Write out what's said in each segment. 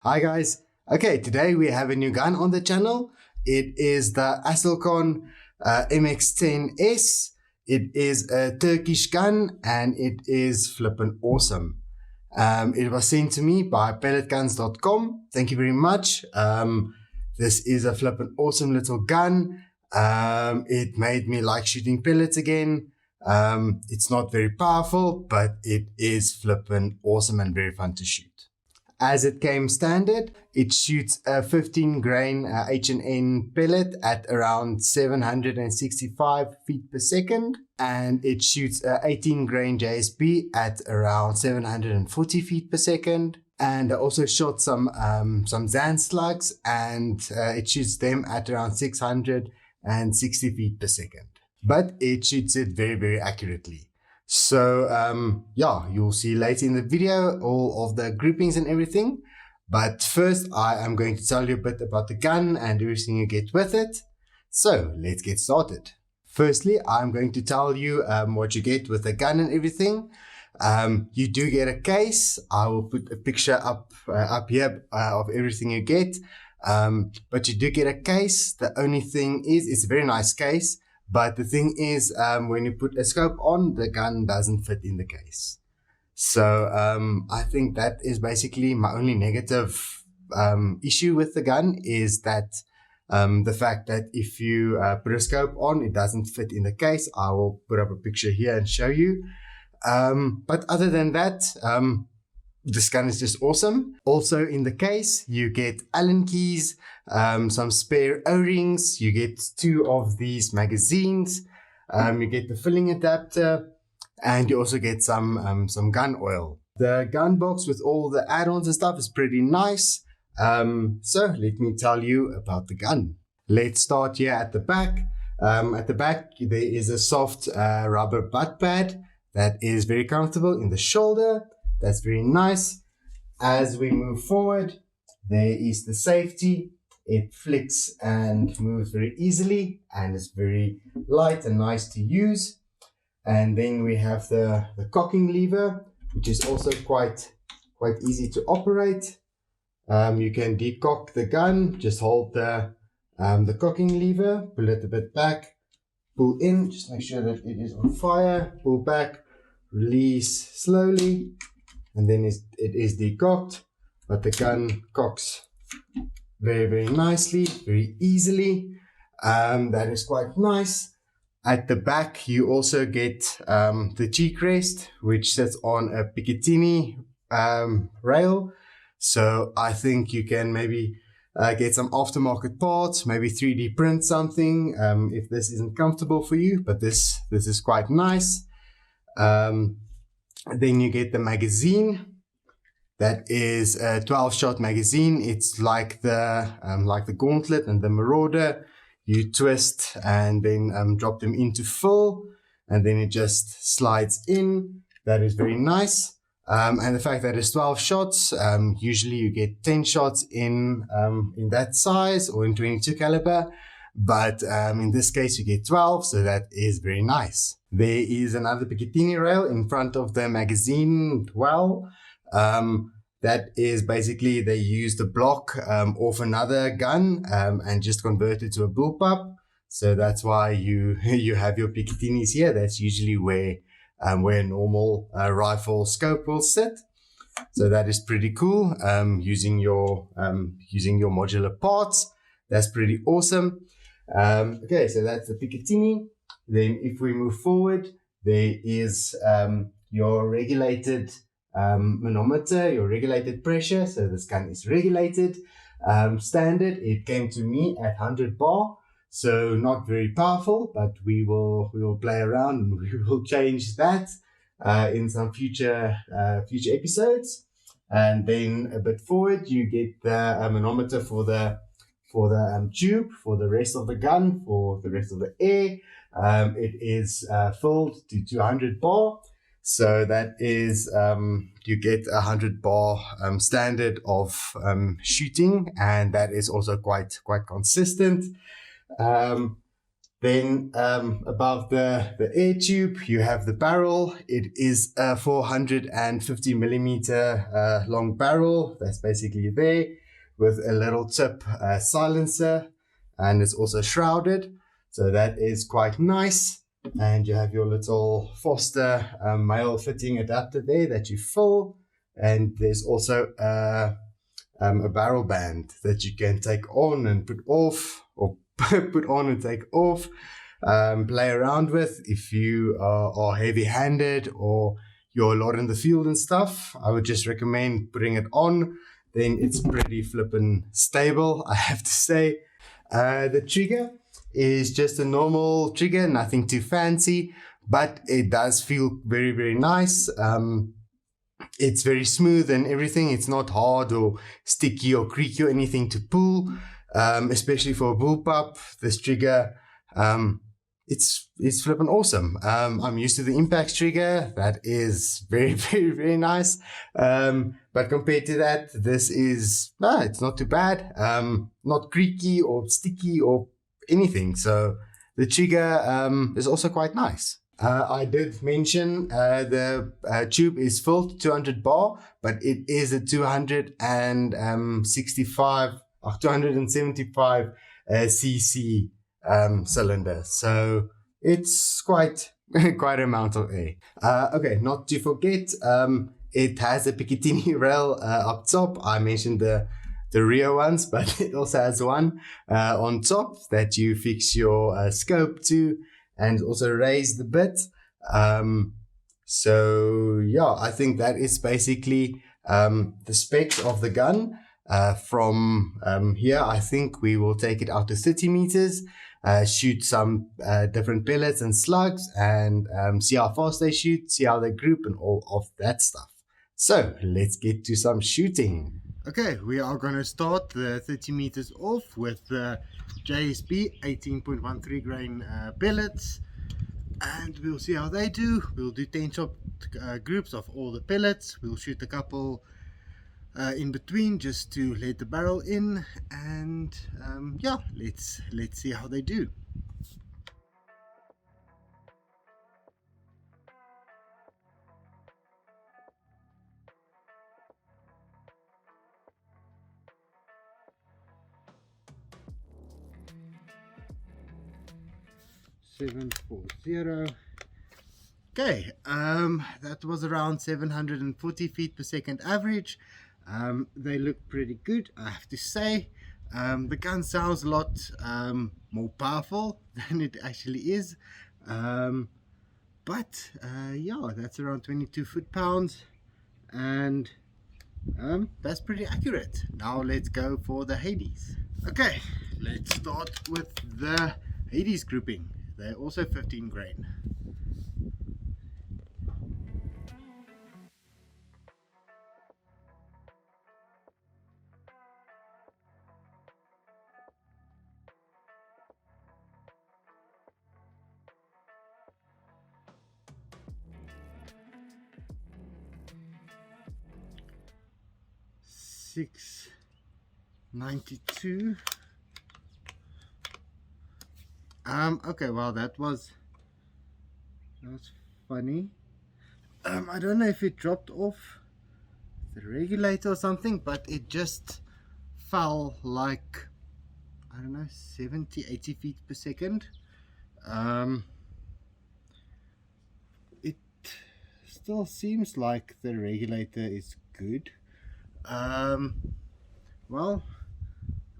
Hi guys. Okay, today we have a new gun on the channel. It is the Aselkon MX10s. It is a Turkish gun and it is flippin' awesome. It was sent to me by pelletguns.com. Thank you very much. This is a flippin' awesome little gun. It made me like shooting pellets again. It's not very powerful, but it is flippin' awesome and very fun to shoot. As it came standard, it shoots a 15 grain H&N pellet at around 765 feet per second, and it shoots a 18 grain JSP at around 740 feet per second. And I also shot some Zan slugs, and it shoots them at around 660 feet per second. But it shoots it very, very accurately. So yeah, you'll see later in the video all of the groupings and everything. But first I am going to tell you a bit about the gun and everything you get with it. So let's get started. Firstly, I'm going to tell you what you get with the gun and everything. You do get a case. I will put a picture up here of everything you get. But you do get a case. The only thing is, it's a very nice case. But the thing is, when you put a scope on, the gun doesn't fit in the case. So I think that is basically my only negative issue with the gun, is that the fact that if you put a scope on, it doesn't fit in the case. I will put up a picture here and show you. But other than that, this gun is just awesome. Also in the case, you get Allen keys, some spare O-rings, you get 2 of these magazines, you get the filling adapter, and you also get some gun oil. The gun box with all the add-ons and stuff is pretty nice. So let me tell you about the gun. Let's start here at the back. At the back, there is a soft rubber butt pad that is very comfortable in the shoulder. That's very nice. As we move forward, there is the safety. It flicks and moves very easily and is very light and nice to use. And then we have the cocking lever, which is also quite easy to operate. You can decock the gun. Just hold the cocking lever, pull it a bit back, pull in, just make sure that it is on fire, pull back, release slowly, and then it is decocked. But the gun cocks very, very nicely, very easily. That is quite nice. At the back, you also get the cheek rest, which sits on a Picatinny rail. So I think you can maybe get some aftermarket parts, maybe 3D print something if this isn't comfortable for you, but this is quite nice. Then you get the magazine. That is a 12-shot magazine. It's like the Gauntlet and the Marauder. You twist and then drop them into full, and then it just slides in. That is very nice. And the fact that it's 12 shots, usually you get 10 shots in that size or in 22 caliber. But in this case, you get 12, so that is very nice. There is another Picatinny rail in front of the magazine well. That is basically, they use the block off another gun and just convert it to a bullpup. So that's why you have your Picatinnies here. That's usually where a normal rifle scope will sit. So that is pretty cool. Using your modular parts, that's pretty awesome. Okay, so that's the Picatinny. Then if we move forward, there is your regulated manometer, your regulated pressure. So this gun is regulated. Standard, it came to me at 100 bar. So not very powerful, but we will play around and we will change that in some future episodes. And then a bit forward, you get the manometer for the tube, for the rest of the gun, for the rest of the air. It is filled to 200 bar. So that is, you get 100 bar standard of shooting, and that is also quite consistent. Then above the air tube, you have the barrel. It is a 450 millimeter long barrel. That's basically there with a little tip silencer, and it's also shrouded. So that is quite nice. And you have your little Foster male fitting adapter there that you fill. And there's also a barrel band that you can take on and put off, or put on and take off, play around with if you are heavy-handed or you're a lot in the field and stuff. I would just recommend putting it on. Then it's pretty flippin' stable, I have to say. The trigger is just a normal trigger, nothing too fancy, but it does feel very, very nice. It's very smooth and everything. It's not hard or sticky or creaky or anything to pull, especially for a bullpup. This trigger, it's flipping awesome. I'm used to the Impact trigger. That is very, very, very nice. But compared to that, this is, it's not too bad. Not creaky or sticky or anything. So the trigger is also quite nice. I did mention the tube is filled 200 bar, but it is a 275 cc cylinder, so it's quite quite an amount of air. Okay, not to forget, it has a Picatinny rail up top. I mentioned the rear ones, but it also has one on top that you fix your scope to, and also raise the bit. So yeah, I think that is basically the specs of the gun. From here, I think we will take it out to 30 meters, shoot some different pellets and slugs, and see how fast they shoot, see how they group, and all of that stuff. So let's get to some shooting. Okay, we are going to start the 30 meters off with the JSP 18.13 grain pellets, and we'll see how they do. We'll do 10 shot groups of all the pellets. We'll shoot a couple in between just to let the barrel in, and yeah, let's see how they do. Okay, that was around 740 feet per second average. They look pretty good, I have to say. The gun sounds a lot more powerful than it actually is, but yeah, that's around 22 foot-pounds, and that's pretty accurate. Now let's go for the Hades. Okay, let's start with the Hades grouping. They're also 15 grain. $6.92. Okay, well, that's funny. I don't know if it dropped off the regulator or something, but it just fell like, I don't know, 70-80 feet per second. It still seems like the regulator is good. Well,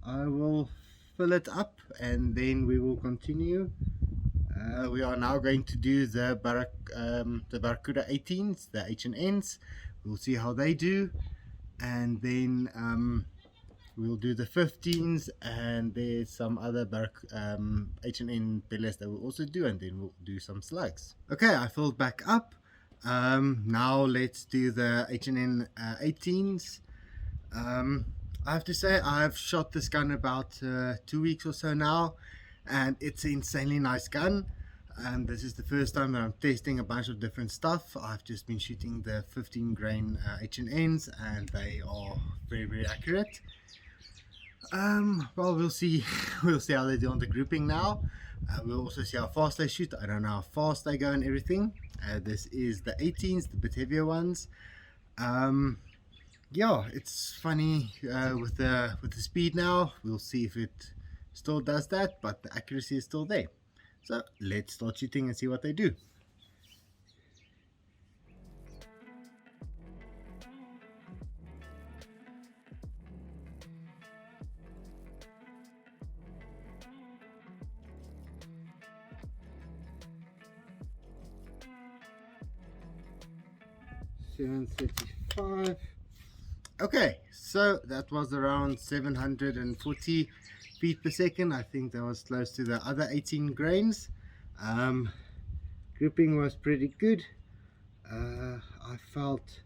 I will fill it up and then we will continue. We are now going to do the Barracuda 18s, the H&Ns. We'll see how they do, and then we'll do the 15s, and there's some other H&N pellets that we'll also do, and then we'll do some slugs. Okay, I filled back up. Now let's do the H&N 18s. I have to say I've shot this gun about 2 weeks or so now, and it's an insanely nice gun. And this is the first time that I'm testing a bunch of different stuff. I've just been shooting the 15 grain H&Ns, and they are very, very accurate. Well, we'll see. We'll see how they do on the grouping now. We'll also see how fast they shoot. I don't know how fast they go and everything. This is the 18s, the bit heavier ones. Yeah, it's funny with the speed now. We'll see if it still does that, but the accuracy is still there. So let's start shooting and see what they do. $735. Okay, so that was around 740 feet per second. I think that was close to the other 18 grains. Grouping was pretty good. I felt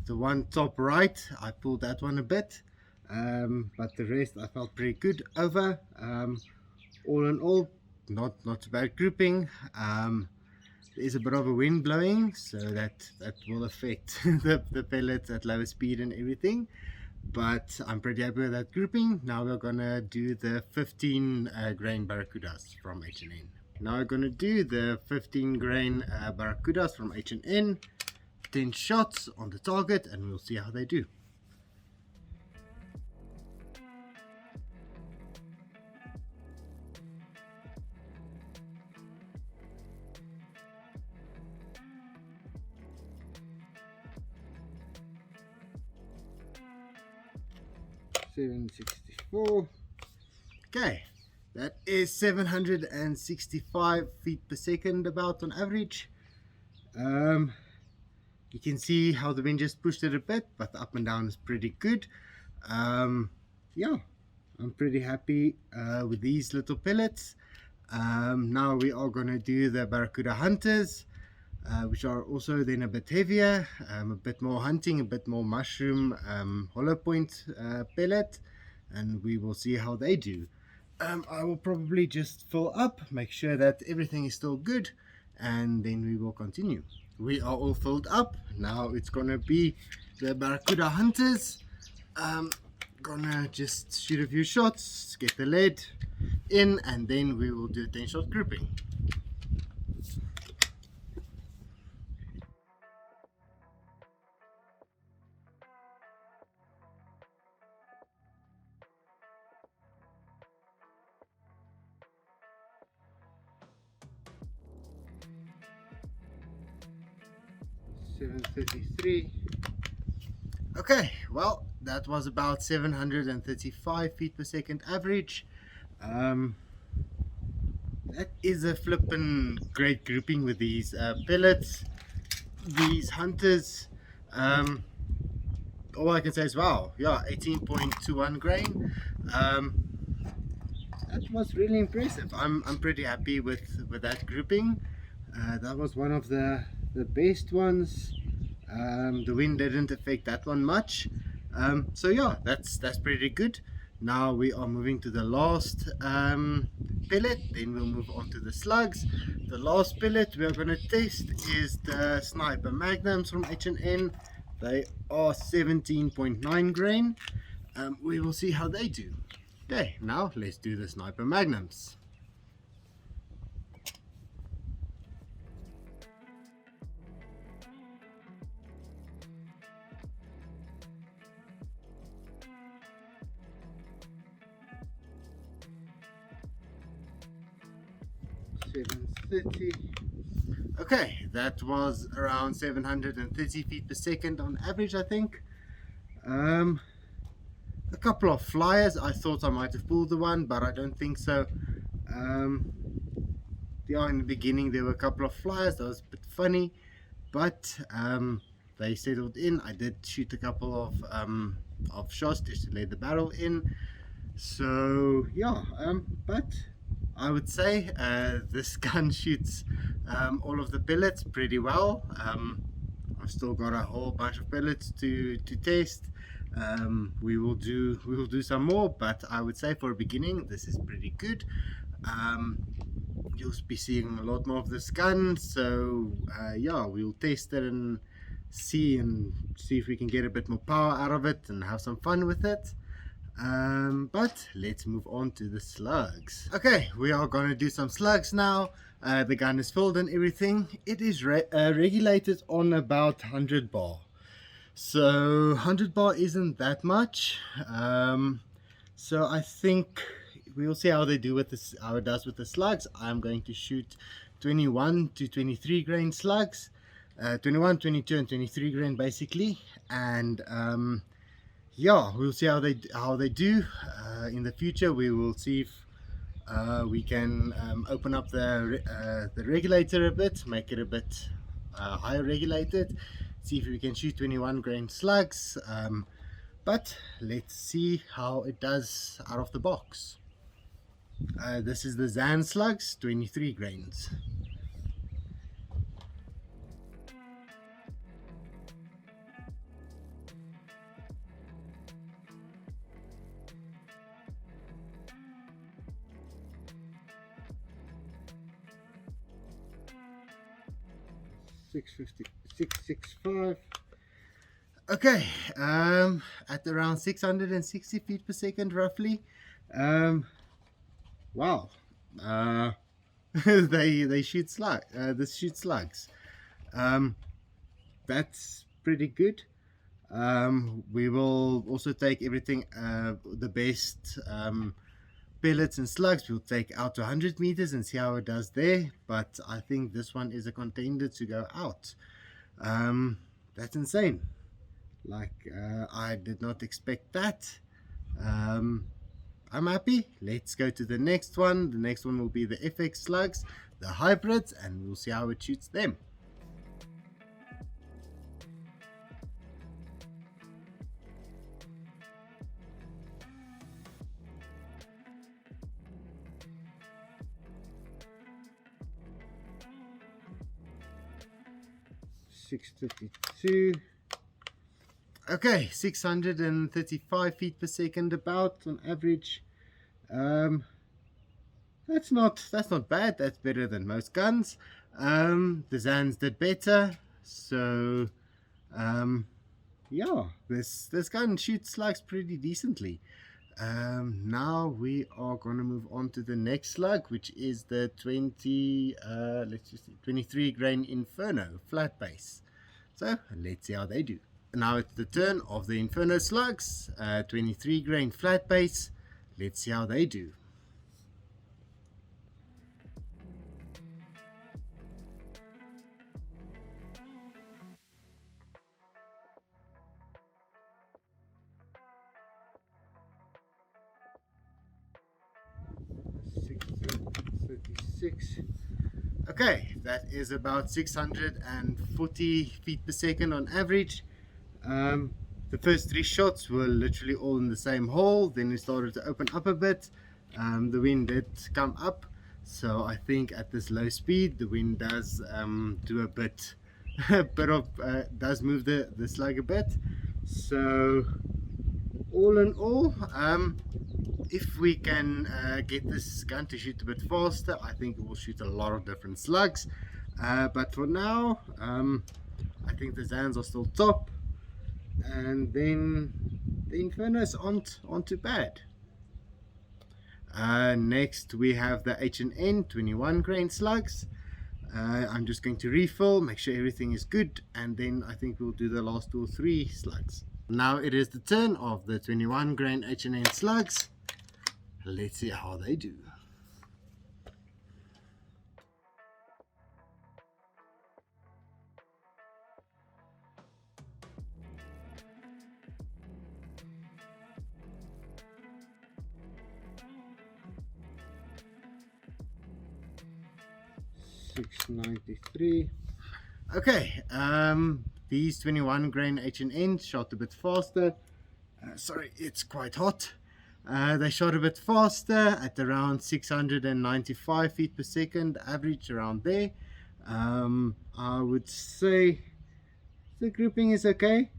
the one top right, I pulled that one a bit, but the rest I felt pretty good over. All in all, not too bad grouping. There is a bit of a wind blowing, so that will affect the pellets at lower speed and everything, but I'm pretty happy with that grouping. Now we're gonna do the 15 grain barracudas from H&N. Now we're gonna do the 15 grain barracudas from H&N. 10 shots on the target and we'll see how they do. $764. Okay, that is 765 feet per second about on average. You can see how the wind just pushed it a bit, but the up and down is pretty good. Yeah, I'm pretty happy with these little pellets. Now we are going to do the barracuda hunters, which are also then a bit heavier, a bit more hunting, a bit more mushroom hollow point pellet, and we will see how they do. I will probably just fill up, make sure that everything is still good, and then we will continue. We are all filled up. Now it's gonna be the barracuda hunters. Gonna just shoot a few shots, get the lead in, and then we will do a 10-shot grouping. $733. Okay, well, that was about 735 feet per second average. That is a flippin' great grouping with these pellets, these hunters. All I can say is wow, yeah, 18.21 grain. That was really impressive. I'm pretty happy with that grouping. That was one of the best ones. The wind didn't affect that one much, so yeah, that's pretty good. Now we are moving to the last pellet, then we'll move on to the slugs. The last pellet we are going to test is the Sniper Magnums from H&N. They are 17.9 grain. We will see how they do. Okay, now let's do the Sniper Magnums. $730. Okay, that was around 730 feet per second on average, I think. A couple of flyers. I thought I might have pulled the one, but I don't think so. Yeah, in the beginning there were a couple of flyers. That was a bit funny, but they settled in. I did shoot a couple of shots just to let the barrel in. So yeah, but I would say this gun shoots all of the pellets pretty well. I've still got a whole bunch of pellets to test. We will do some more, but I would say for a beginning this is pretty good. You'll be seeing a lot more of this gun, so yeah, we'll test it and see if we can get a bit more power out of it and have some fun with it. But let's move on to the slugs. Okay, we are going to do some slugs now. The gun is filled and everything. It is regulated on about 100 bar. So 100 bar isn't that much. So I think we'll see how they do with this, how it does with the slugs. I'm going to shoot 21 to 23 grain slugs, 21, 22, and 23 grain basically, and yeah, we'll see how they do. In the future, we will see if we can open up the regulator a bit, make it a bit higher regulated, see if we can shoot 21 grain slugs. But let's see how it does out of the box. This is the Zan slugs, 23 grains. $665. Okay, at around 660 feet per second roughly. Wow, they shoot slug. This shoots slugs. That's pretty good. We will also take everything, the best pellets and slugs. We'll take out to 100 meters and see how it does there. But I think this one is a contender to go out. That's insane. Like, I did not expect that. I'm happy. Let's go to the next one. The next one will be the FX slugs, the hybrids, and we'll see how it shoots them. $652. Okay, 635 feet per second about on average. That's not bad. That's better than most guns. The Zans did better. So yeah, this gun shoots slugs pretty decently. Now we are gonna move on to the next slug, which is the 23 grain Inferno flat base. So let's see how they do. Now it's the turn of the Inferno slugs, 23 grain flat base. Let's see how they do. Okay, that is about 640 feet per second on average. The first 3 shots were literally all in the same hole. Then it started to open up a bit. The wind did come up, so I think at this low speed the wind does do a bit does move the slug a bit. So all in all, if we can get this gun to shoot a bit faster, I think it will shoot a lot of different slugs. But for now, I think the Zans are still top, and then the Infernos aren't too bad. Next we have the H&N 21 grain slugs. I'm just going to refill, make sure everything is good, and then I think we'll do the last 2 or 3 slugs. Now it is the turn of the 21 grain H&N slugs. Let's see how they do. $693. Okay, these 21 grain H&N shot a bit faster. Sorry, it's quite hot. They shot a bit faster at around 695 feet per second, average around there. I would say the grouping is okay.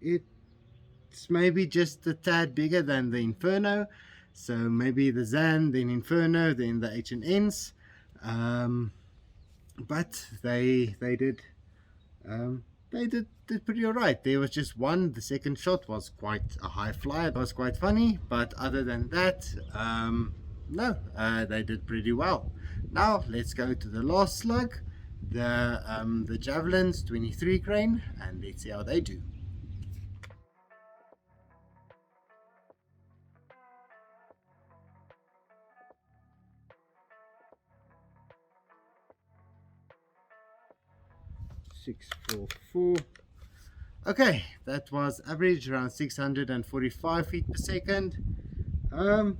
It's maybe just a tad bigger than the Inferno, so maybe the Zan, then Inferno, then the H&Ns. But they did they did pretty alright. There was just one, the second shot was quite a high flyer, it was quite funny, but other than that, no, they did pretty well. Now let's go to the last slug, the javelins 23 grain, and let's see how they do. Six, 4, 4. Okay, that was average around 645 feet per second. Yeah,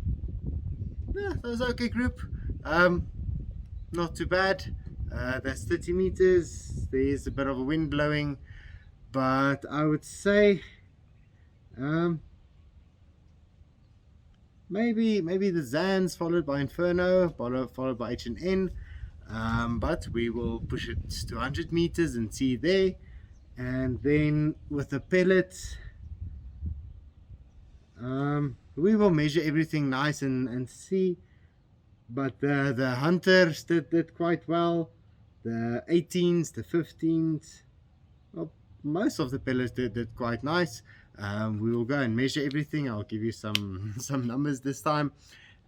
that was okay group. Not too bad. That's 30 meters. There is a bit of a wind blowing, but I would say maybe the Zans followed by Inferno, followed by H&N. But we will push it to 100 meters and see there. And then with the pellets, we will measure everything nice and see. But the hunters did quite well. The 18s, the 15s, well, most of the pellets did quite nice. We will go and measure everything. I'll give you some numbers this time,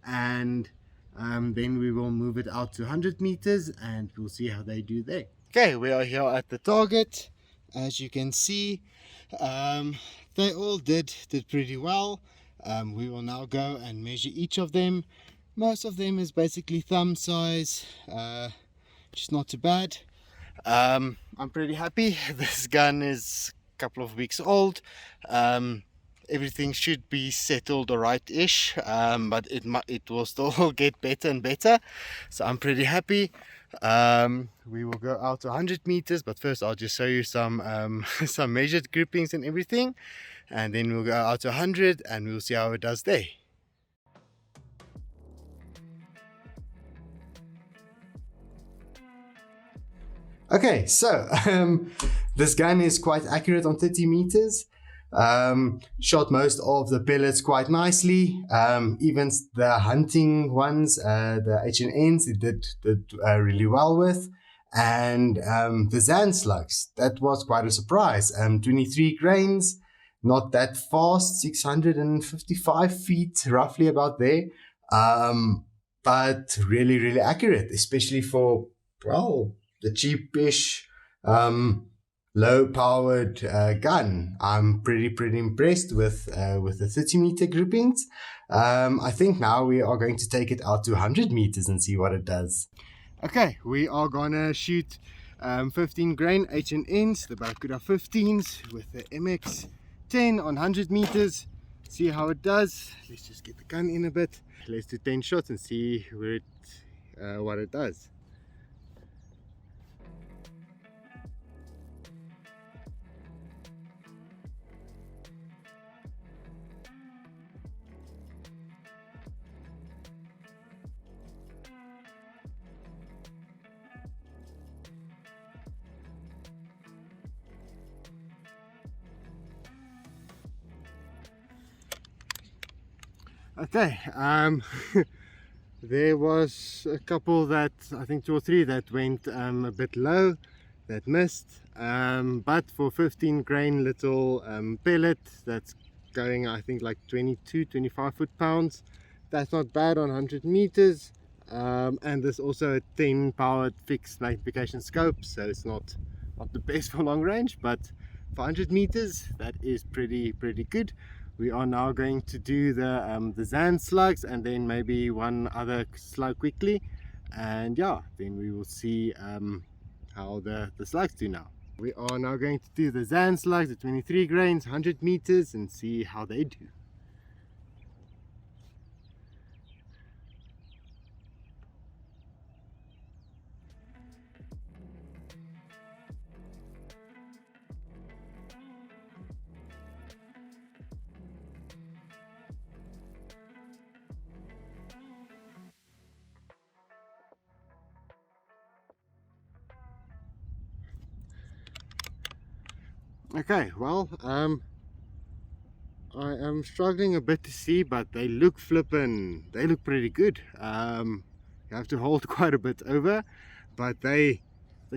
and then we will move it out to 100 meters and we'll see how they do there. Okay, we are here at the target. As you can see, they all did pretty well. We will now go and measure each of them. Most of them is basically thumb size, just not too bad. I'm pretty happy. This gun is a couple of weeks old. Everything should be settled alright-ish, but it will still get better and better. So I'm pretty happy. We will go out to 100 meters, but first I'll just show you some some measured groupings and everything, and then we'll go out to 100 and we'll see how it does there. Okay, so this gun is quite accurate on 30 meters. Shot most of the pellets quite nicely. Even the hunting ones, the H&Ns, it did really well with. And the Zan slugs, that was quite a surprise. 23 grains, not that fast, 655 feet, roughly about there. But really accurate, especially for, well, the cheapish, low-powered gun. I'm pretty impressed with the 30-meter groupings. I think now we are going to take it out to 100 meters and see what it does. Okay, we are gonna shoot 15 grain H&Ns, the Barracuda 15s with the MX10 on 100 meters. See how it does. Let's just get the gun in a bit. Let's do 10 shots and see where what it does. Okay, there was a couple that, I think 2 or 3 that went a bit low, that missed, but for 15 grain little pellet that's going, I think, like 22-25 foot-pounds, that's not bad on 100 meters. And there's also a 10 powered fixed magnification scope, so it's not the best for long range, but for 100 meters that is pretty good. We are now going to do the Zan slugs and then maybe one other slug quickly, and yeah, then we will see how the slugs do now. We are now going to do the Zan slugs at 23 grains, 100 meters, and see how they do. Okay, well, I am struggling a bit to see, but they look they look pretty good. You have to hold quite a bit over, but they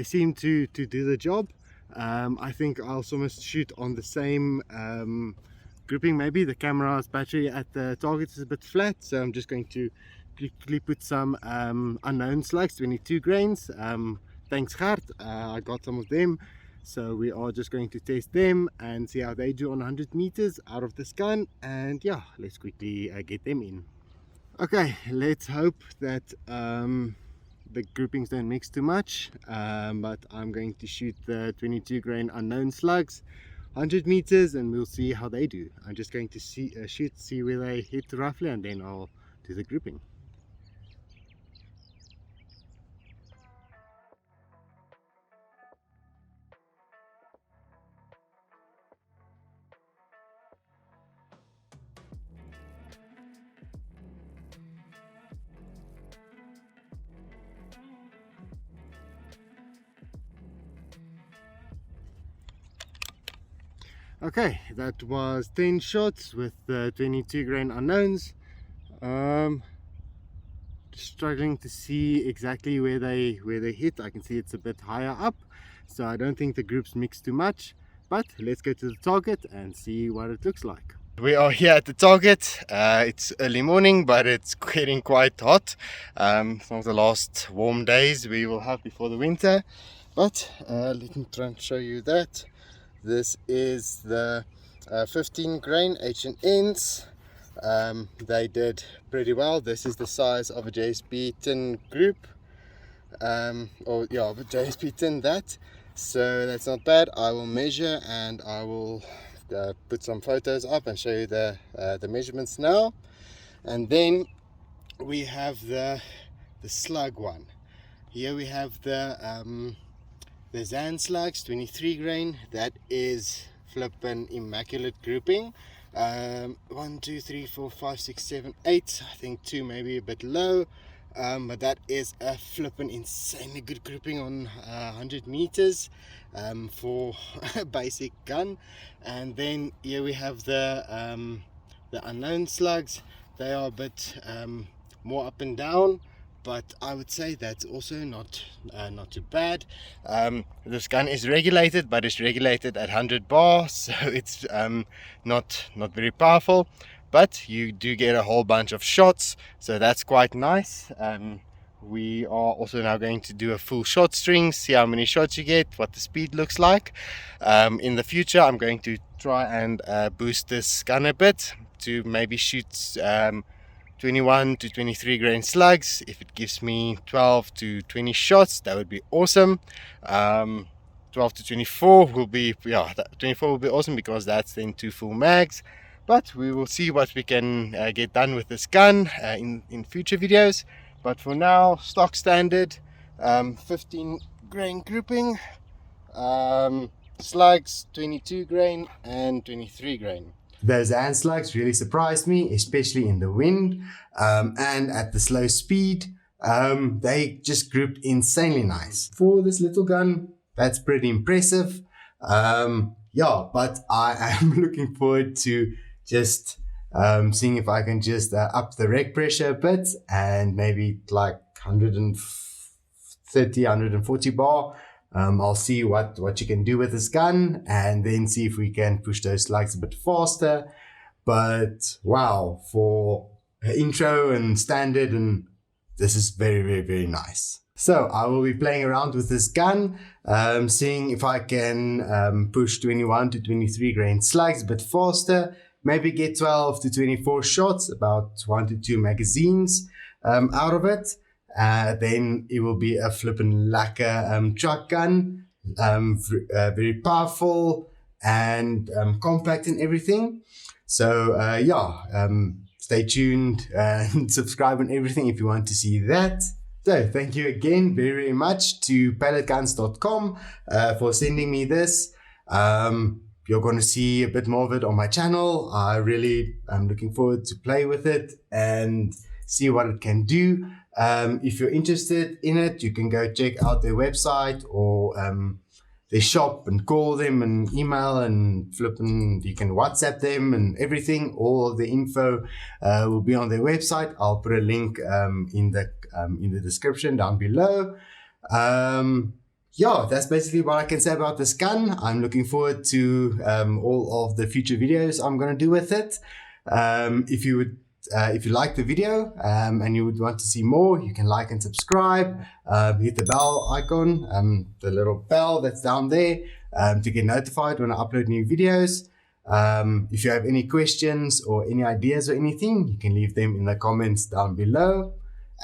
seem to do the job. I think I'll almost shoot on the same grouping. Maybe the camera's battery at the target is a bit flat, so I'm just going to quickly put some unknown slugs, 22 grains. Thanks Gert, I got some of them, so we are just going to test them and see how they do on 100 meters out of this gun. And yeah, let's quickly get them in. Okay, let's hope that the groupings don't mix too much, but I'm going to shoot the 22 grain unknown slugs 100 meters and we'll see how they do. I'm just going to see where they hit roughly, and then I'll do the grouping. Okay, that was 10 shots with the 22 grain unknowns. Struggling to see exactly where they hit. I can see it's a bit higher up, so I don't think the groups mix too much, but let's go to the target and see what it looks like. We are here at the target. It's early morning, but it's getting quite hot. Some of the last warm days we will have before the winter, but let me try and show you that. This is the 15 grain H&Ns. They did pretty well. This is the size of a JSP tin group, or yeah, of a JSP tin, that. So that's not bad. I will measure and I will put some photos up and show you the measurements now. And then we have the slug one. Here we have the Zan slugs 23 grain. That is flippin' immaculate grouping. 1 2 3 4 5 6 7 8. I think 2 maybe a bit low, but that is a flippin' insanely good grouping on 100 meters for a basic gun. And then here we have the unknown slugs. They are a bit more up and down, but I would say that's also not too bad. This gun is regulated, but it's regulated at 100 bar, so it's not very powerful, but you do get a whole bunch of shots, so that's quite nice. We are also now going to do a full shot string, see how many shots you get, what the speed looks like. In the future I'm going to try and boost this gun a bit to maybe shoot 21 to 23 grain slugs. If it gives me 12 to 20 shots, that would be awesome. 12 to 24 will be, yeah, 24 will be awesome, because that's then 2 full mags. But we will see what we can get done with this gun in future videos. But for now, stock standard 15 grain grouping, slugs 22 grain and 23 grain. Those Zan slugs really surprised me, especially in the wind and at the slow speed. They just grouped insanely nice. For this little gun, that's pretty impressive. Yeah, but I am looking forward to just seeing if I can just up the rec pressure a bit and maybe like 130, 140 bar. I'll see what you can do with this gun, and then see if we can push those slugs a bit faster. But wow, for intro and standard, and this is very nice. So I will be playing around with this gun, seeing if I can push 21 to 23 grain slugs a bit faster, maybe get 12 to 24 shots, about 1 to 2 magazines out of it. Then it will be a flippin' lacquer truck gun, very powerful and compact and everything. So yeah, stay tuned and subscribe and everything if you want to see that. So thank you again very much to pelletguns.com for sending me this. You're going to see a bit more of it on my channel. I really am looking forward to play with it and see what it can do. If you're interested in it, you can go check out their website or their shop and call them and email and you can WhatsApp them and everything. All of the info will be on their website. I'll put a link in the description down below. yeah, that's basically what I can say about this gun. I'm looking forward to all of the future videos I'm going to do with it. If you like the video and you would want to see more, you can like and subscribe. Hit the bell icon, the little bell that's down there, to get notified when I upload new videos. If you have any questions or any ideas or anything, you can leave them in the comments down below.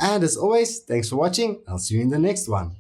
And as always, thanks for watching. I'll see you in the next one.